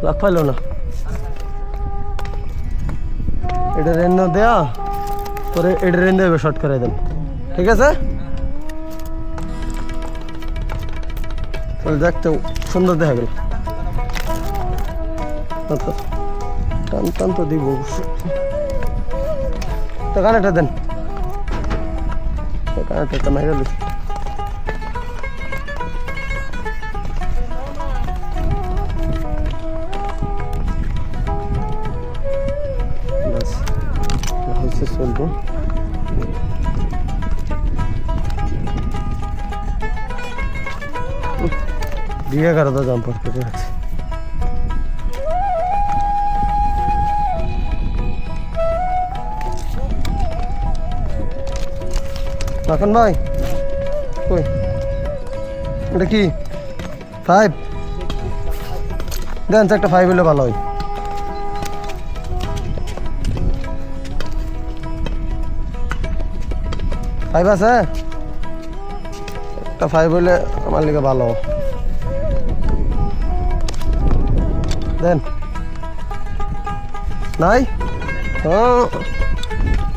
লাগ পাইল না, এটা রেন দেয়া পরে এটা রেন দেবে শর্ট করে দেন, ঠিক আছে? তাহলে দেখতে সুন্দর দেখা গেল। টান টান তো দিব তো, কানেক্টটা দেন, কানেক্টটা মাইরা দিস। চলবো দিয়ে 11টা জাম্পার করে আছে। মাখন ভাই কই, এটা কি 5 দেন, একটা 5 হলে ভালো হয়। ফাইভ আছে, একটা 5 হইলে আমার লিগে ভালো। দেন নাই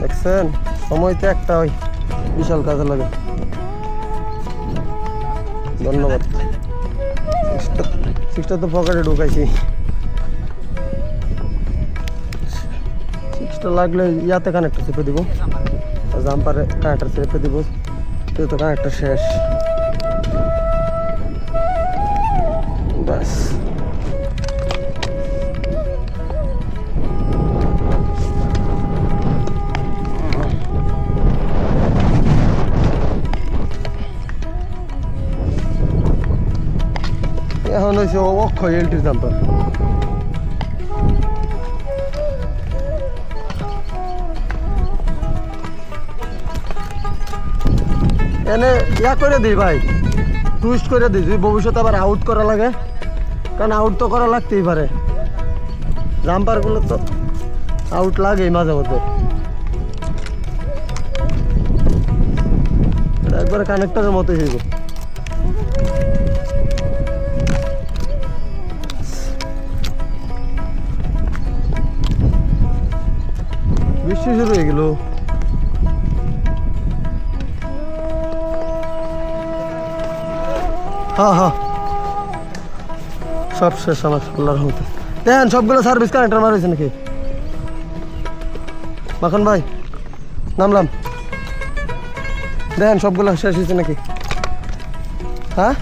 দেখছেন, সময়তে একটা ওই বিশাল কাজে লাগে। ধন্যবাদ। 6টা তো পকেটে ঢুকাইছি, 6টা লাগলে ইয়াতে কানেক্টর চেপে দিব, জাম্পারে কানেক্টর চেপে দিব, তো কানেক্টর শেষ। ব্যাস এখন হয়েছে অক্ষয় এলটির জাম্পার। এনে ইয়া করে দিই ভাই, টুইস্ট করে দিই, যদি ভবিষ্যতে আবার আউট করা লাগে, কারণ আউট তো করা লাগতেই পারে, জাম্পারগুলো তো আউট লাগেই মাঝে মধ্যে। একবারে কানেক্টরের মতোই হইব। বৃষ্টি শুরু হয়ে গেল। হ্যাঁ হ্যাঁ সব শেষ আমার, আল্লাহর রহমতে। দেখেন সবগুলো সার্ভিস কানেক্টর মারা হয়েছে নাকি? মাখন ভাই নামলাম, দেখেন সবগুলো শেষ হয়েছে নাকি? হ্যাঁ